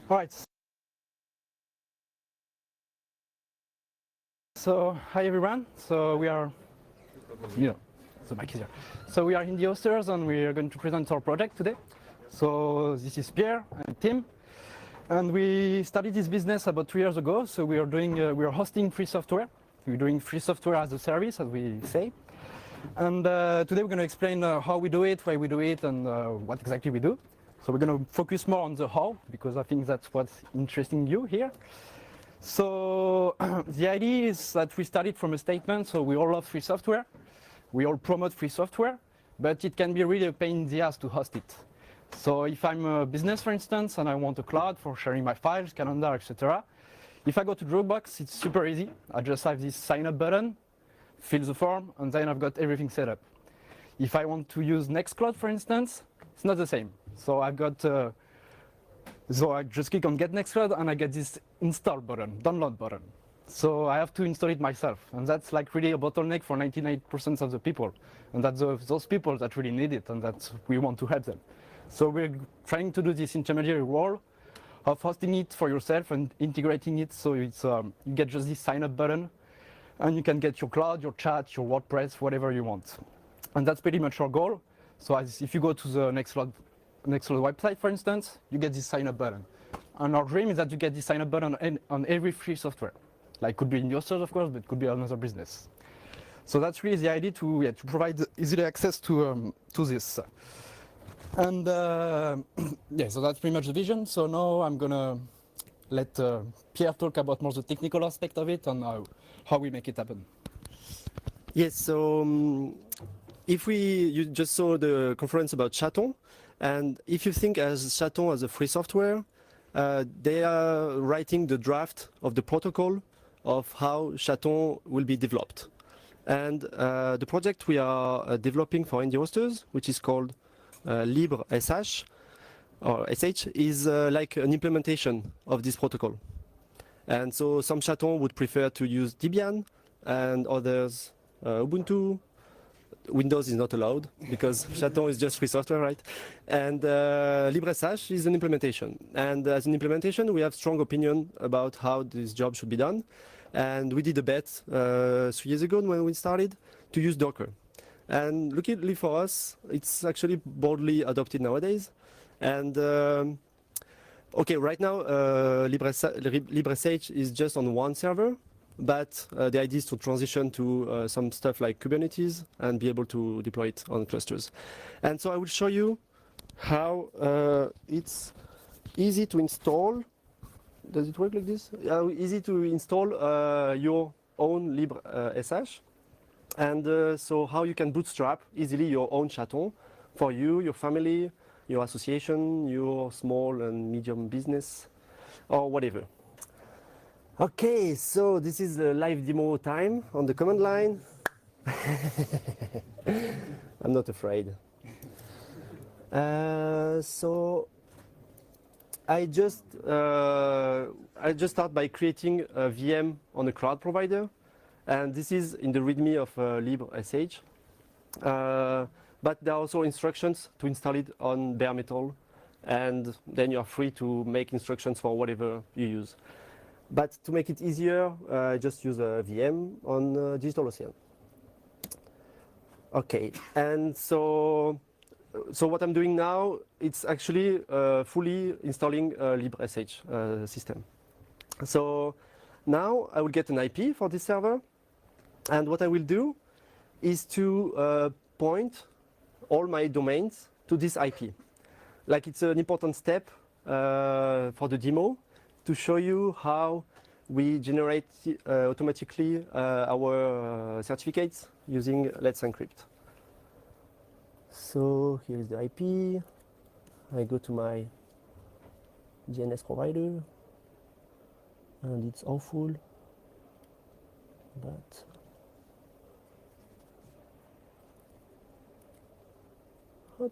All right. So hi everyone. So we are, the mic is here. So we are in the hosters and we are going to present our project today. So this is Pierre and Tim, and we started this business about 3 years ago. So we are hosting free software. We're doing free software as a service, as we say. And today we're going to explain how we do it, why we do it, and what exactly we do. So we're going to focus more on the how, because I think that's what's interesting you here. So the idea is that we started from a statement, so we all love free software. We all promote free software, but it can be really a pain in the ass to host it. So if I'm a business, for instance, and I want a cloud for sharing my files, calendar, etc., if I go to Dropbox, it's super easy. I just have this sign up button, fill the form, and then I've got everything set up. If I want to use Nextcloud, for instance, it's not the same. So I've got, so I just click on Get Nextcloud and I get this install button, download button. So I have to install it myself, and that's like really a bottleneck for 99% of the people. And that's those people that really need it, and that we want to help them. So we're trying to do this intermediary role of hosting it for yourself and integrating it, so it's, you get just this sign up button, and you can get your cloud, your chat, your WordPress, whatever you want. And that's pretty much our goal. So if you go to the Nextcloud website, for instance, you get this sign up button. And our dream is that you get this sign up button on every free software. Like, could be in your stores, of course, but could be another business. So that's really the idea to provide easily access to this. And yeah, so that's pretty much the vision. So now I'm gonna let Pierre talk about more the technical aspect of it and how we make it happen. Yes, so you just saw the conference about Chaton, and if you think as Chaton as a free software, they are writing the draft of the protocol of how Chaton will be developed. And the project we are developing for indie hosters, which is called libre SH, or SH, is like an implementation of this protocol. And so some Chaton would prefer to use Debian, and others Ubuntu. Windows is not allowed because Chaton is just free software, right? And LibreSH is an implementation. And as an implementation, we have strong opinion about how this job should be done. And we did a bet 3 years ago when we started to use Docker. And luckily for us, it's actually broadly adopted nowadays. And okay, right now, LibreSH is just on one server. But the idea is to transition to some stuff like Kubernetes and be able to deploy it on clusters. And so I will show you how it's easy to install. Does it work like this? Easy to install your own LibreSH. And so how you can bootstrap easily your own Chaton for you, your family, your association, your small and medium business, or whatever. Okay, so this is the live demo time on the command line. I'm not afraid. So I just start by creating a VM on a cloud provider, and this is in the README of LibreSH. But there are also instructions to install it on bare metal, and then you are free to make instructions for whatever you use. But to make it easier, I just use a VM on DigitalOcean. Okay, and so what I'm doing now, it's actually fully installing a LibreSH system. So now I will get an IP for this server, and what I will do is to point all my domains to this IP. Like, it's an important step for the demo, to show you how we generate automatically our certificates using Let's Encrypt. So here is the IP. I go to my DNS provider, and it's awful, but hop.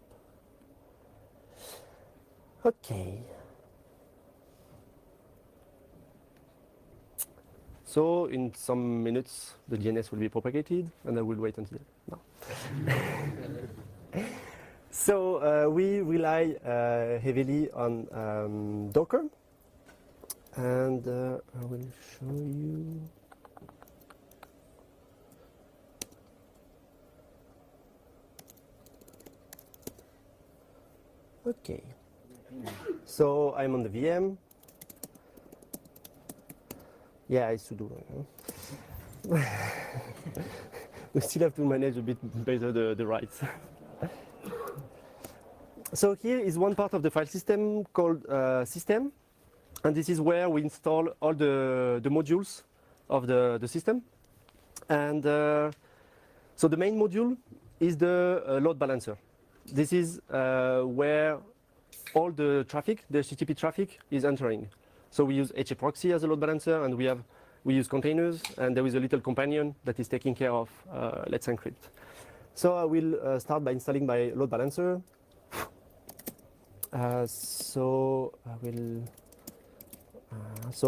Okay. So in some minutes, the DNS will be propagated, and I will wait until now. So we rely heavily on Docker and I will show you. Okay, so I'm on the VM. Yeah, it's sudo. We still have to manage a bit better the rights. So here is one part of the file system called system, and this is where we install all the modules of the system. And so the main module is the load balancer. This is where all the traffic, the HTTP traffic, is entering. So we use HA proxy as a load balancer, and we use containers, and there is a little companion that is taking care of Let's Encrypt. So I will start by installing my load balancer. So a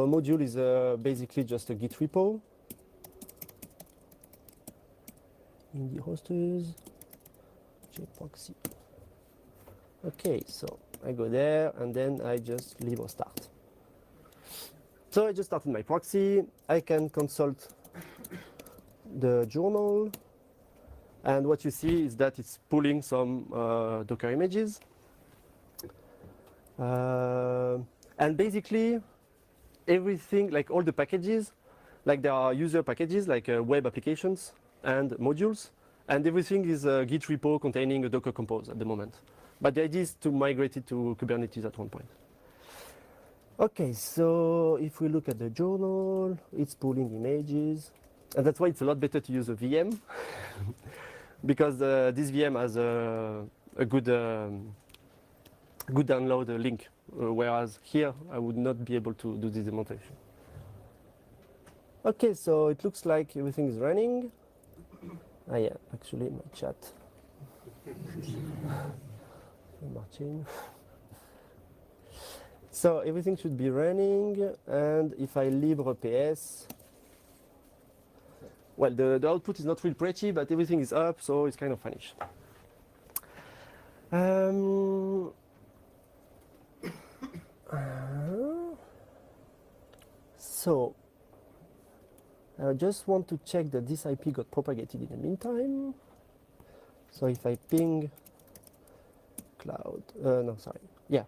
module is basically just a Git repo. In the hosters, proxy. Okay, so I go there and then I just libre start. So I just started my proxy. I can consult the journal, and what you see is that it's pulling some Docker images. And basically everything, like all the packages, like there are user packages like web applications and modules, and everything is a Git repo containing a Docker compose at the moment. But the idea is to migrate it to Kubernetes at one point. Okay, so if we look at the journal, it's pulling images, and that's why it's a lot better to use a VM because this VM has a good download link, whereas here I would not be able to do this demonstration. Okay, so it looks like everything is running. Ah yeah, actually my chat. Martin. So everything should be running, and if I libre PS, well, the output is not real pretty, but everything is up, so it's kind of funnish. So I just want to check that this IP got propagated in the meantime. So if I ping cloud, no, sorry, yeah.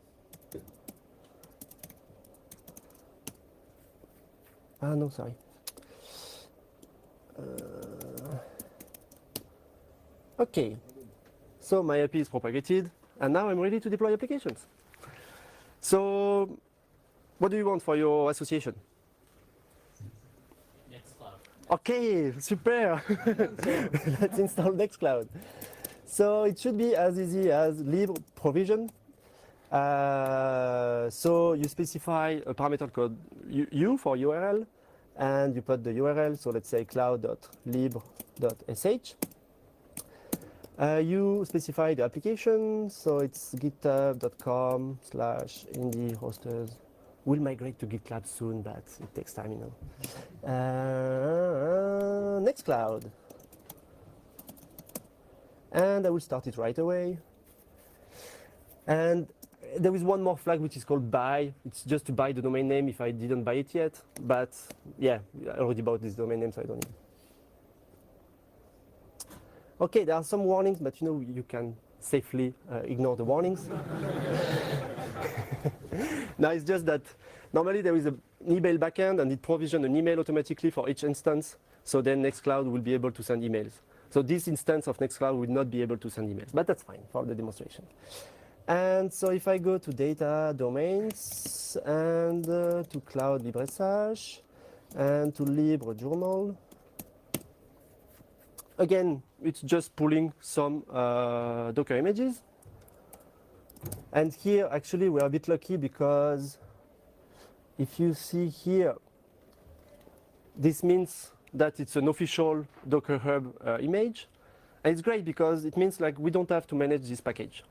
No, sorry. Okay, so my IP is propagated, and now I'm ready to deploy applications. So, what do you want for your association? Nextcloud. Okay, super. Let's install Nextcloud. So it should be as easy as libre provision. So you specify a parameter called u for URL, and you put the URL. So let's say cloud.libre.sh. You specify the application, so it's github.com/indie hosters. We'll migrate to GitLab soon, but it takes time, you know. Nextcloud. And I will start it right away. And there is one more flag which is called buy. It's just to buy the domain name if I didn't buy it yet. But yeah, I already bought this domain name, so I don't need it. Okay, there are some warnings, but you know you can safely ignore the warnings. Now it's just that normally there is an email backend and it provisions an email automatically for each instance. So then Nextcloud will be able to send emails. So this instance of Nextcloud will not be able to send emails, but that's fine for the demonstration. And so if I go to data domains and to cloud libre.sh and to libre journal, again, it's just pulling some Docker images. And here, actually, we're a bit lucky because if you see here, this means that it's an official Docker Hub image. And it's great because it means like we don't have to manage this package.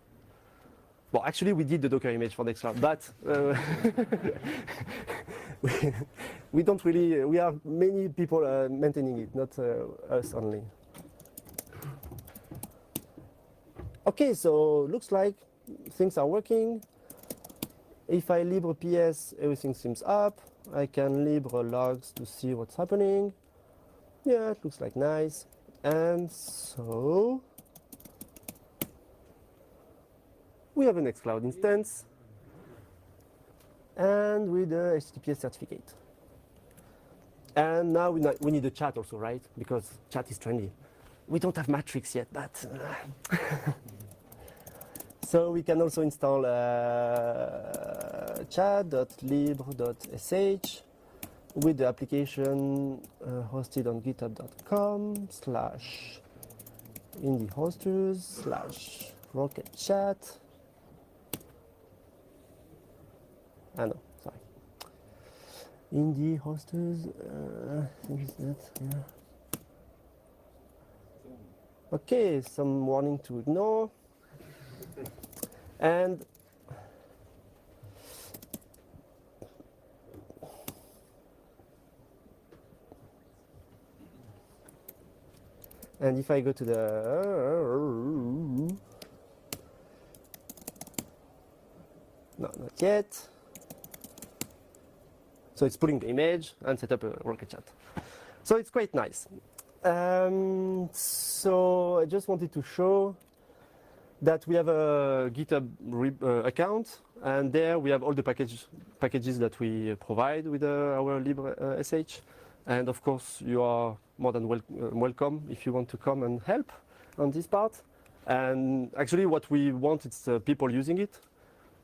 Well, actually, we did the Docker image for Nextcloud, but we don't really, we have many people maintaining it, not us only. Okay, so looks like things are working. If I libre ps, everything seems up. I can libre logs to see what's happening. Yeah, it looks like nice. And so we have a Nextcloud instance and with the HTTPS certificate. And now we need a chat also, right? Because chat is trendy. We don't have Matrix yet, but so we can also install chat.libre.sh with the application hosted on github.com/indiehosters/rocketchat. No, sorry. Indie hosters, is that, yeah. Okay, some warning to ignore. And if I go to the no, not yet. So it's pulling the image and set up a rocket chat. So it's quite nice. So I just wanted to show that we have a GitHub account, and there we have all the packages that we provide with our libre sh. And of course, you are more than welcome if you want to come and help on this part. And actually, what we want is people using it.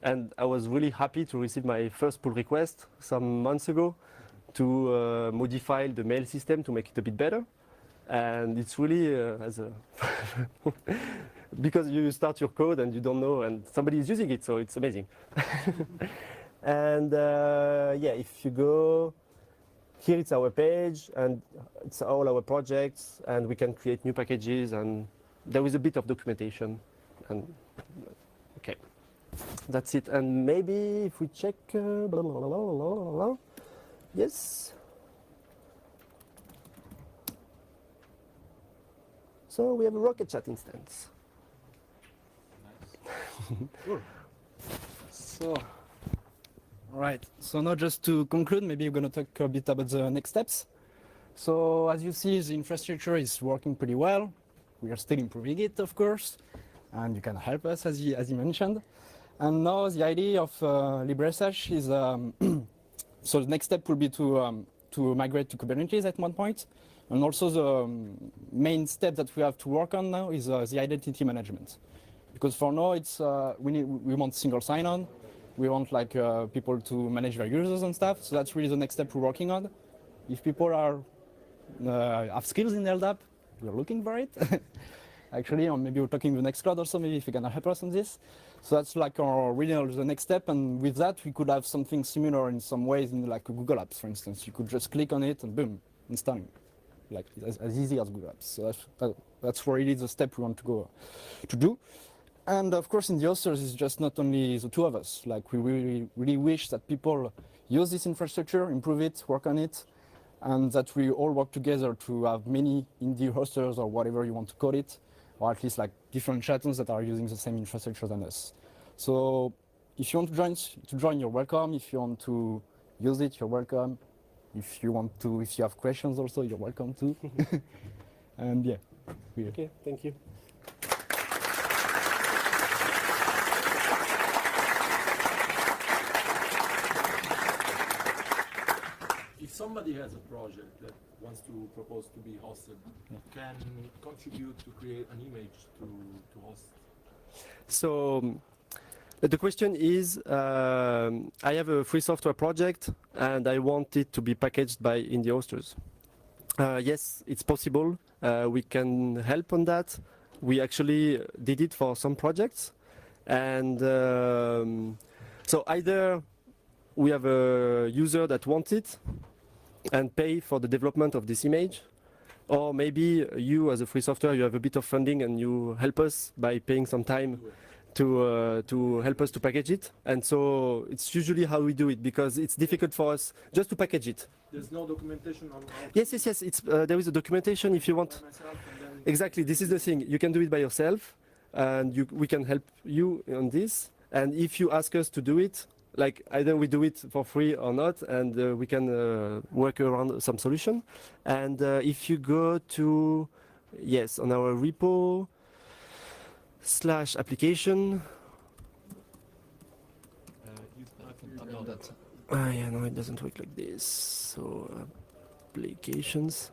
And I was really happy to receive my first pull request some months ago to modify the mail system to make it a bit better. And it's really as a because you start your code and you don't know, and somebody is using it, so it's amazing. And yeah, if you go here, it's our page, and it's all our projects, and we can create new packages, and there is a bit of documentation. And okay. That's it. And maybe if we check, blah, blah, blah, blah, blah, blah. Yes. So we have a rocket chat instance. Nice. Cool. So, all right. So now just to conclude, maybe we're going to talk a bit about the next steps. So as you see, the infrastructure is working pretty well. We are still improving it, of course, and you can help us, as you mentioned. And now the idea of LibreSH is, so the next step will be to migrate to Kubernetes at one point. And also the main step that we have to work on now is the identity management. Because for now, it's, we want single sign-on. We want like people to manage their users and stuff. So that's really the next step we're working on. If people are have skills in LDAP, we're looking for it. Actually, or maybe we're talking with Nextcloud also, maybe if you can help us on this. So that's like our really the next step, and with that we could have something similar in some ways in like Google Apps, for instance. You could just click on it and boom, installing, like as easy as Google Apps. So that's really the step we want to go to do. And of course, in the hosters, it's just not only the two of us. Like we really wish that people use this infrastructure, improve it, work on it, and that we all work together to have many indie hosters or whatever you want to call it, or at least like different chatons that are using the same infrastructure than us. So if you want to join, you're welcome. If you want to use it, you're welcome. If you have questions also, you're welcome too. And yeah. Okay, thank you. If somebody has a project that wants to propose to be hosted, can contribute to create an image to host? So the question is, I have a free software project and I want it to be packaged by indie hosters. Yes, it's possible. We can help on that. We actually did it for some projects. And so either we have a user that wants it and pay for the development of this image, or maybe you as a free software, you have a bit of funding and you help us by paying some time to help us to package it. And so it's usually how we do it, because it's difficult for us just to package it. There's no documentation on how Yes. It's, there is a documentation if you want. Exactly, this is the thing. You can do it by yourself, and we can help you on this. And if you ask us to do it, like either we do it for free or not, and we can work around some solution. And if you go to, yes, on our repo / application. Use button that. Yeah, no, it doesn't work like this. So applications.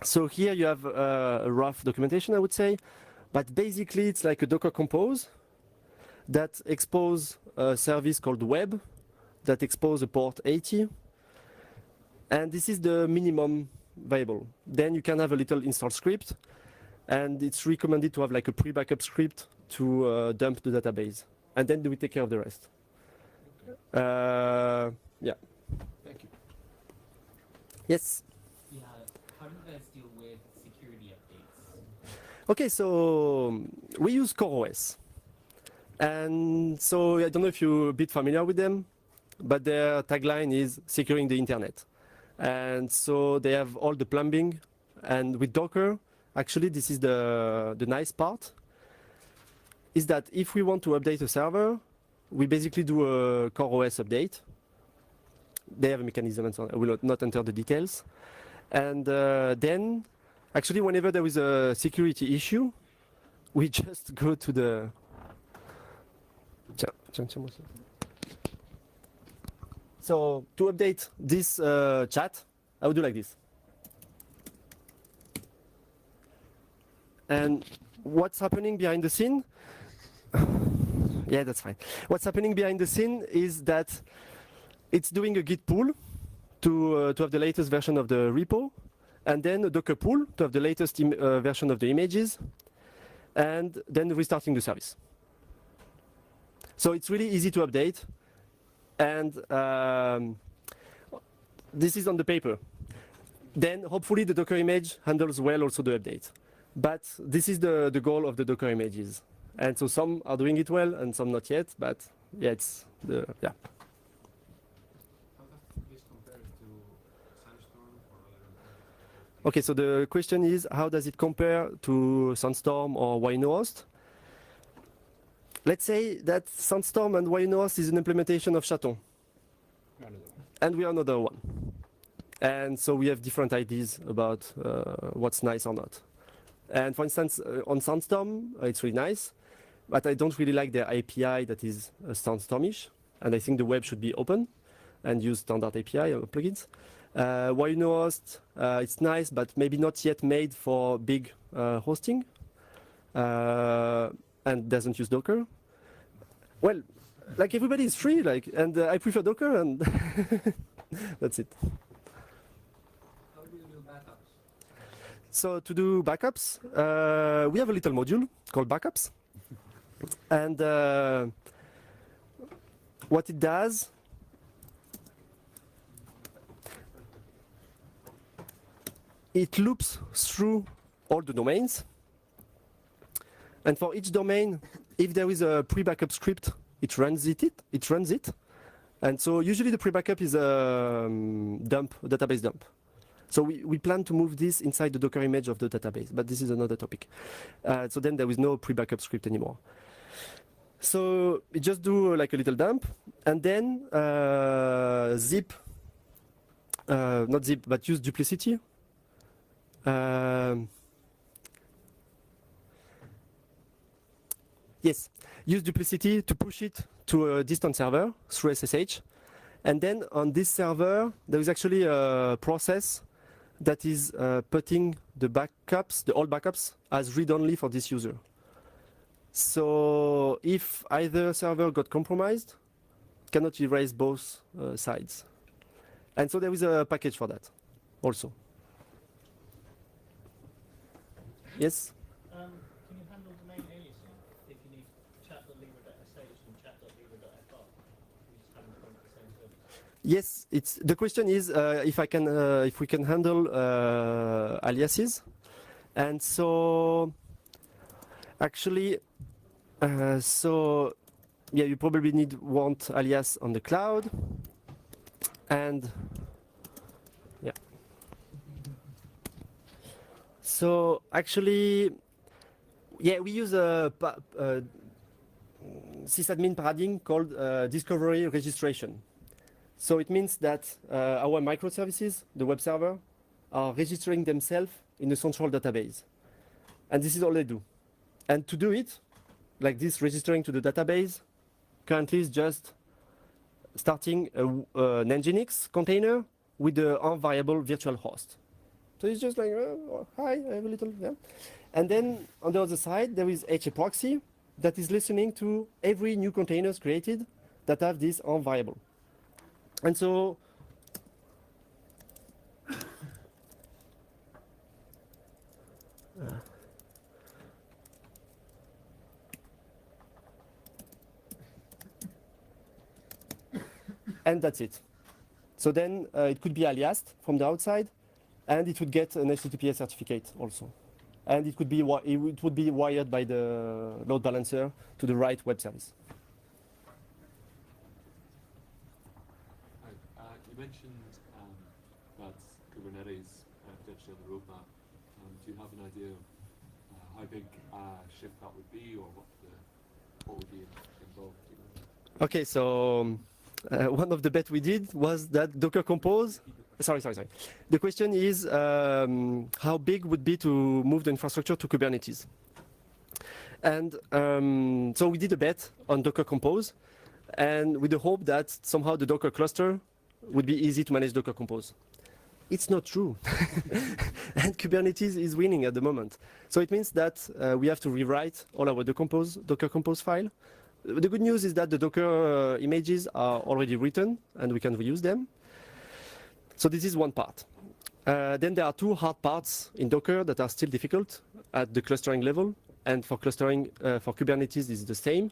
So here you have a rough documentation, I would say, but basically it's like a Docker compose that expose a service called web that expose a port 80, and this is the minimum viable. Then you can have a little install script, and it's recommended to have like a pre-backup script to dump the database, and then we take care of the rest. Yeah. Thank you. Yes. Yeah, how do you guys deal with security updates? Okay, so we use CoreOS. And so I don't know if you're a bit familiar with them, but their tagline is securing the internet. And so they have all the plumbing. And with Docker, actually this is the nice part, is that if we want to update a server, we basically do a CoreOS update. They have a mechanism and so on. I will not enter the details. And then, actually, whenever there is a security issue, we just go to the... So, to update this chat, I would do like this. And what's happening behind the scene? Yeah, that's fine. What's happening behind the scene is that it's doing a Git pull to have the latest version of the repo, and then a Docker pull to have the latest version of the images, and then restarting the service. So it's really easy to update, and this is on the paper. Then hopefully the Docker image handles well also the update. But this is the goal of the Docker images. And so some are doing it well and some not yet, but yeah, it's the, yeah. How does this compare to Sandstorm or other? Okay, so the question is, how does it compare to Sandstorm or YNOHost? Let's say that Sandstorm and YNOHost is an implementation of Chaton. And we are another one. And so we have different ideas about what's nice or not. And for instance, on Sandstorm, it's really nice, but I don't really like their API that is Sandstormish. And I think the web should be open and use standard API or plugins. YNOHost, it's nice, but maybe not yet made for big hosting and doesn't use Docker. Well, like everybody is free, like, and I prefer Docker, and that's it. How do you do backups? So to do backups, we have a little module called backups. And what it does, it loops through all the domains. And for each domain, if there is a pre-backup script, it runs it. And so usually the pre-backup is a database dump. So we plan to move this inside the Docker image of the database, but this is another topic. So then there is no pre-backup script anymore. So we just do like a little dump, and then zip, not zip, but use duplicity. Yes, use duplicity to push it to a distant server through SSH. And then on this server, there is actually a process that is putting the backups, the old backups, as read-only for this user. So if either server got compromised, it cannot erase both sides. And so there is a package for that also. Yes? Can you handle domain aliasing if you need chat.libre.sh and chat.libre.fr? You just haven't gone to the same service. Yes, the question is if we can handle aliases, and so actually, so yeah, you probably want alias on the cloud, and yeah. So actually, yeah, we use sysadmin paradigm called discovery registration. So it means that our microservices, the web server, are registering themselves in a central database. And this is all they do. And to do it, like this registering to the database, currently is just starting an Nginx container with the variable virtual host. So it's just like, hi, I have a little, yeah. And then on the other side, there is HA proxy that is listening to every new containers created that have this variable. And so and that's it. So then it could be aliased from the outside, and it would get an HTTPS certificate also. And it would be wired by the load balancer to the right web service. You mentioned that Kubernetes potentially on the roadmap. Do you have an idea of how big a shift that would be, or what would be involved? Okay, so one of the bets we did was that Docker Compose. Sorry. The question is how big would be to move the infrastructure to Kubernetes? And so we did a bet on Docker Compose, and with the hope that somehow the Docker cluster would be easy to manage Docker Compose. It's not true. And Kubernetes is winning at the moment. So it means that we have to rewrite all our Docker Compose file. The good news is that the Docker images are already written and we can reuse them. So this is one part. Then there are two hard parts in Docker that are still difficult at the clustering level. And for clustering, for Kubernetes is the same.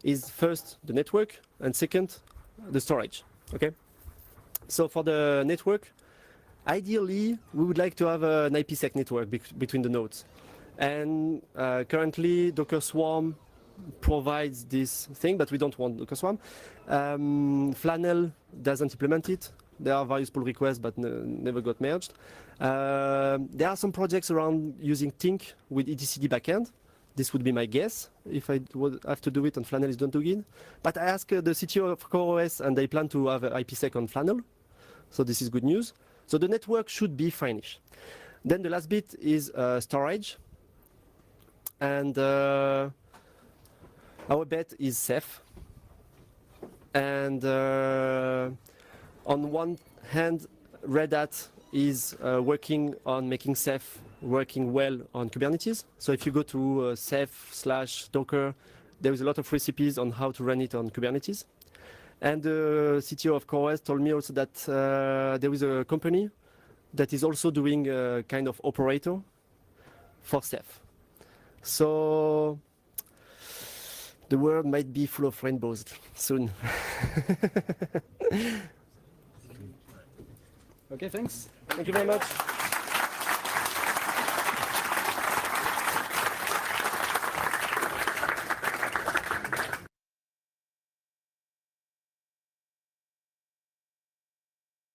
Is first the network, and second, the storage, okay? So for the network, ideally, we would like to have an IPsec network between the nodes. And currently, Docker Swarm provides this thing, but we don't want Docker Swarm. Flannel doesn't implement it. There are various pull requests, but never got merged. There are some projects around using Tink with etcd backend. This would be my guess if I would have to do it and Flannel is not doing it. But I asked the CTO of CoreOS and they plan to have IPsec on Flannel. So this is good news. So the network should be fine-ish. Then the last bit is storage. And our bet is Ceph. And on one hand, Red Hat is working on making Ceph working well on Kubernetes. So if you go to Ceph/Docker, there is a lot of recipes on how to run it on Kubernetes. And the CTO of CoreOS told me also that there is a company that is also doing a kind of operator for Ceph. So the world might be full of rainbows soon. Okay, thanks. Thank you very much.